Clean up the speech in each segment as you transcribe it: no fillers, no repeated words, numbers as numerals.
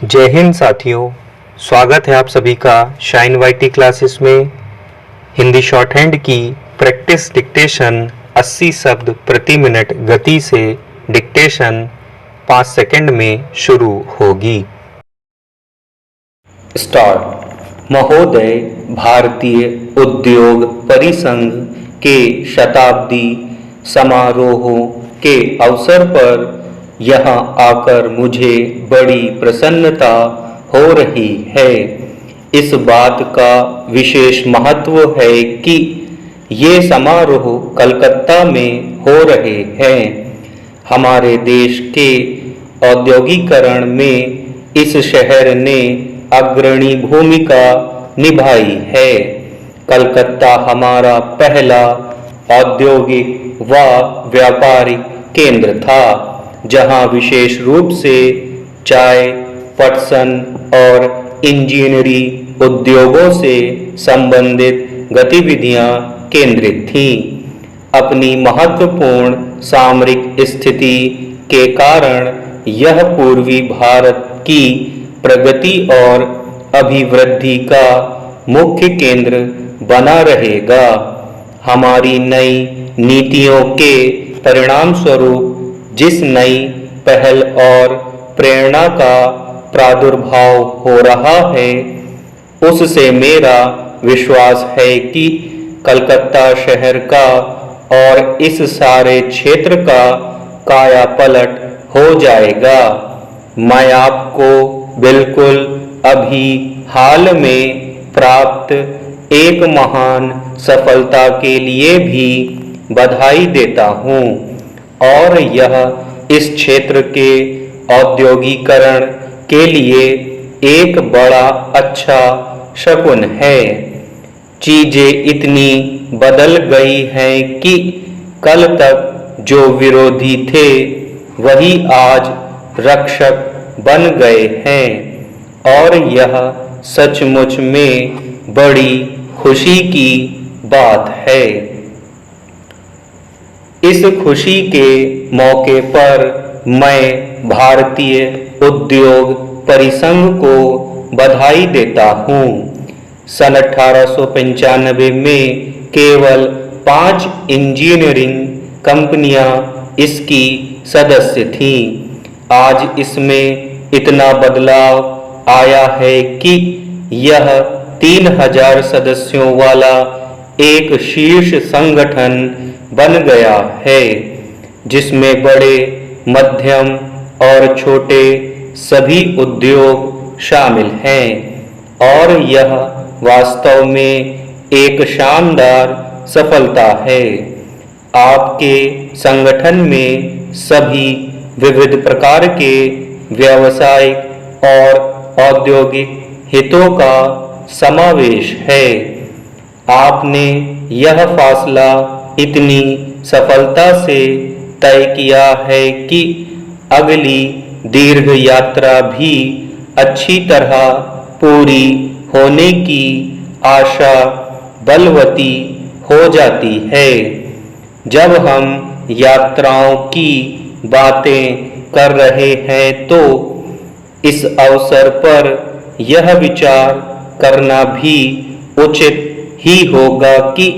जय हिंद साथियों, स्वागत है आप सभी का शाइन वाईटी क्लासेस में। हिंदी शॉर्ट हैंड की प्रैक्टिस डिक्टेशन 80 शब्द प्रति मिनट गति से डिक्टेशन 5 सेकंड में शुरू होगी। स्टार्ट। महोदय, भारतीय उद्योग परिसंघ के शताब्दी समारोहों के अवसर पर यहाँ आकर मुझे बड़ी प्रसन्नता हो रही है। इस बात का विशेष महत्व है कि ये समारोह कलकत्ता में हो रहे हैं। हमारे देश के औद्योगिकरण में इस शहर ने अग्रणी भूमिका निभाई है। कलकत्ता हमारा पहला औद्योगिक व व्यापारिक केंद्र था, जहां विशेष रूप से चाय, पटसन और इंजीनियरिंग उद्योगों से संबंधित गतिविधियां केंद्रित थीं। अपनी महत्वपूर्ण सामरिक स्थिति के कारण यह पूर्वी भारत की प्रगति और अभिवृद्धि का मुख्य केंद्र बना रहेगा। हमारी नई नीतियों के परिणाम स्वरूप जिस नई पहल और प्रेरणा का प्रादुर्भाव हो रहा है, उससे मेरा विश्वास है कि कलकत्ता शहर का और इस सारे क्षेत्र का कायापलट हो जाएगा। मैं आपको बिल्कुल अभी हाल में प्राप्त एक महान सफलता के लिए भी बधाई देता हूँ, और यह इस क्षेत्र के औद्योगिकरण के लिए एक बड़ा अच्छा शकुन है। चीजें इतनी बदल गई हैं कि कल तक जो विरोधी थे वही आज रक्षक बन गए हैं, और यह सचमुच में बड़ी खुशी की बात है। इस खुशी के मौके पर मैं भारतीय उद्योग परिसंघ को बधाई देता हूँ। सन 1895 में केवल 5 इंजीनियरिंग कंपनियां इसकी सदस्य थीं। आज इसमें इतना बदलाव आया है कि यह 3000 सदस्यों वाला एक शीर्ष संगठन बन गया है, जिसमें बड़े, मध्यम और छोटे सभी उद्योग शामिल हैं, और यह वास्तव में एक शानदार सफलता है। आपके संगठन में सभी विविध प्रकार के व्यावसायिक और औद्योगिक हितों का समावेश है। आपने यह फासला इतनी सफलता से तय किया है कि अगली दीर्घ यात्रा भी अच्छी तरह पूरी होने की आशा बलवती हो जाती है। जब हम यात्राओं की बातें कर रहे हैं तो इस अवसर पर यह विचार करना भी उचित ही होगा कि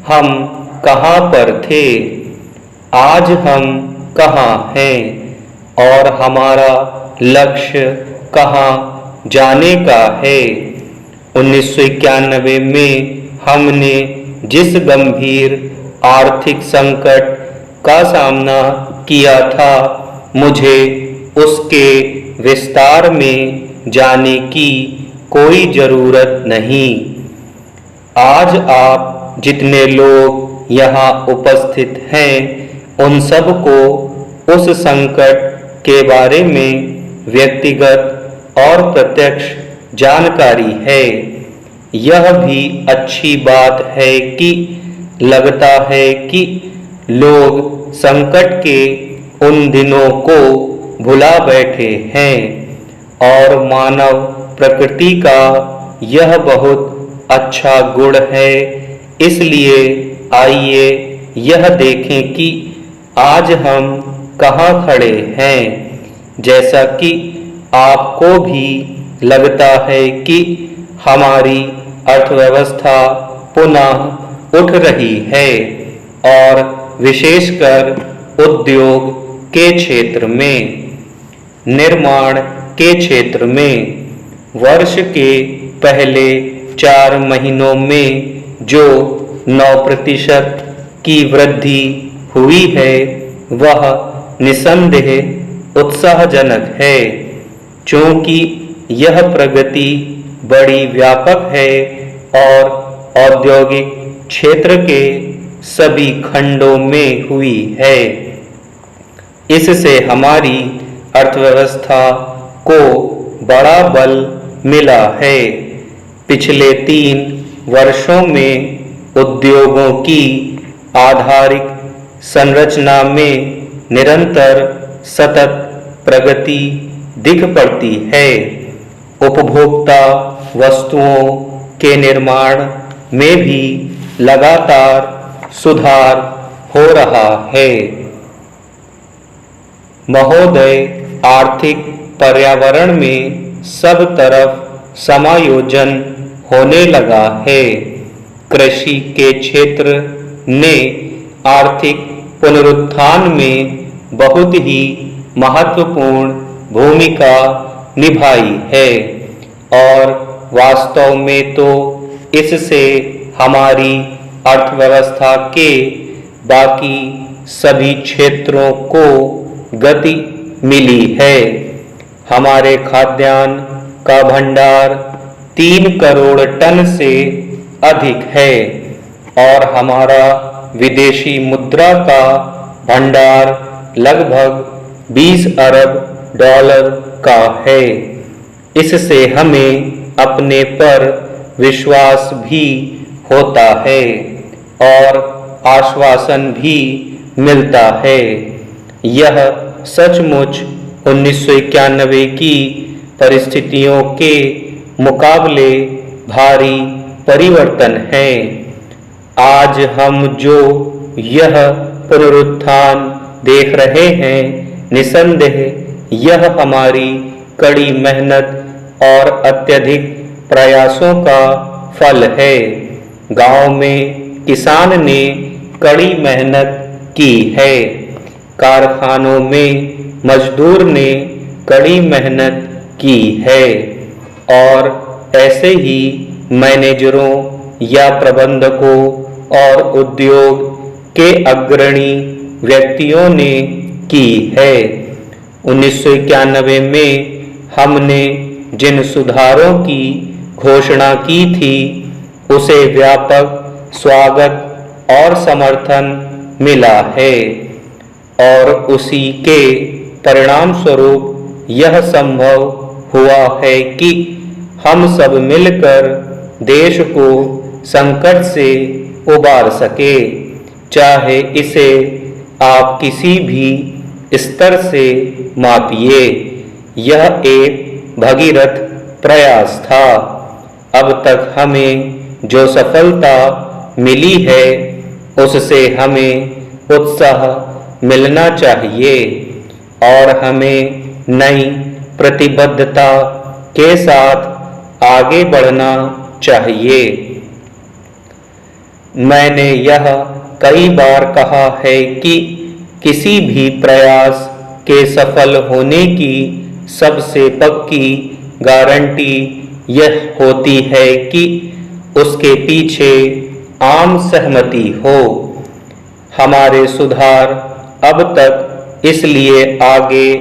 हम कहाँ पर थे, आज हम कहाँ हैं, और हमारा लक्ष्य कहाँ जाने का है। 1991 में हमने जिस गंभीर आर्थिक संकट का सामना किया था, मुझे उसके विस्तार में जाने की कोई जरूरत नहीं। आज आप जितने लोग यहाँ उपस्थित हैं, उन सबको उस संकट के बारे में व्यक्तिगत और प्रत्यक्ष जानकारी है। यह भी अच्छी बात है कि लगता है कि लोग संकट के उन दिनों को भुला बैठे हैं, और मानव प्रकृति का यह बहुत अच्छा गुण है। इसलिए आइए यह देखें कि आज हम कहाँ खड़े हैं। जैसा कि आपको भी लगता है कि हमारी अर्थव्यवस्था पुनः उठ रही है और विशेषकर उद्योग के क्षेत्र में, निर्माण के क्षेत्र में वर्ष के पहले 4 महीनों में जो 9% की वृद्धि हुई है वह निसंदेह उत्साहजनक है, क्योंकि यह प्रगति बड़ी व्यापक है और औद्योगिक क्षेत्र के सभी खंडों में हुई है। इससे हमारी अर्थव्यवस्था को बड़ा बल मिला है। पिछले 3 वर्षों में उद्योगों की आधारिक संरचना में निरंतर सतत प्रगति दिख पड़ती है। उपभोक्ता वस्तुओं के निर्माण में भी लगातार सुधार हो रहा है। महोदय, आर्थिक पर्यावरण में सब तरफ समायोजन होने लगा है। कृषि के क्षेत्र ने आर्थिक पुनरुत्थान में बहुत ही महत्वपूर्ण भूमिका निभाई है और वास्तव में तो इससे हमारी अर्थव्यवस्था के बाकी सभी क्षेत्रों को गति मिली है। हमारे खाद्यान्न का भंडार 3 करोड़ टन से अधिक है और हमारा विदेशी मुद्रा का भंडार लगभग 20 अरब डॉलर का है। इससे हमें अपने पर विश्वास भी होता है और आश्वासन भी मिलता है। यह सचमुच 1991 की परिस्थितियों के मुकाबले भारी परिवर्तन है। आज हम जो यह पुनरुत्थान देख रहे हैं, निसंदेह यह हमारी कड़ी मेहनत और अत्यधिक प्रयासों का फल है। गांव में किसान ने कड़ी मेहनत की है, कारखानों में मजदूर ने कड़ी मेहनत की है और ऐसे ही मैनेजरों या प्रबंधकों और उद्योग के अग्रणी व्यक्तियों ने की है। 1991 में हमने जिन सुधारों की घोषणा की थी उसे व्यापक स्वागत और समर्थन मिला है और उसी के परिणाम स्वरूप यह संभव हुआ है कि हम सब मिलकर देश को संकट से उबार सके। चाहे इसे आप किसी भी स्तर से मापिए, यह एक भगीरथ प्रयास था। अब तक हमें जो सफलता मिली है उससे हमें उत्साह मिलना चाहिए और हमें नई प्रतिबद्धता के साथ आगे बढ़ना चाहिए। मैंने यह कई बार कहा है कि किसी भी प्रयास के सफल होने की सबसे पक्की गारंटी यह होती है कि उसके पीछे आम सहमति हो। हमारे सुधार अब तक इसलिए आगे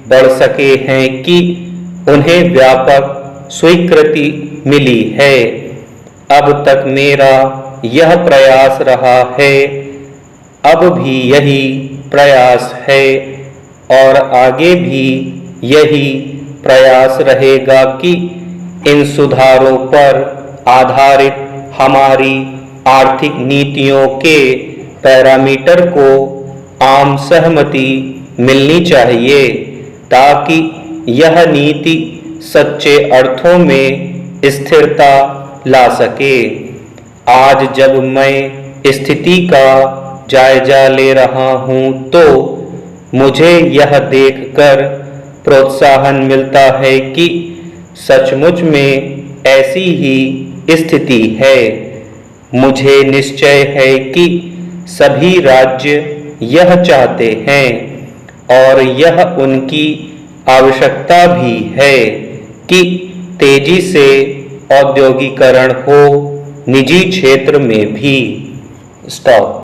बढ़ सके हैं कि उन्हें व्यापक स्वीकृति मिली है। अब तक मेरा यह प्रयास रहा है, अब भी यही प्रयास है और आगे भी यही प्रयास रहेगा कि इन सुधारों पर आधारित हमारी आर्थिक नीतियों के पैरामीटर को आम सहमति मिलनी चाहिए ताकि यह नीति सच्चे अर्थों में स्थिरता ला सके। आज जब मैं स्थिति का जायजा ले रहा हूं तो मुझे यह देखकर प्रोत्साहन मिलता है कि सचमुच में ऐसी ही स्थिति है। मुझे निश्चय है कि सभी राज्य यह चाहते हैं और यह उनकी आवश्यकता भी है कि तेजी से औद्योगिकरण हो, निजी क्षेत्र में भी। स्टॉप।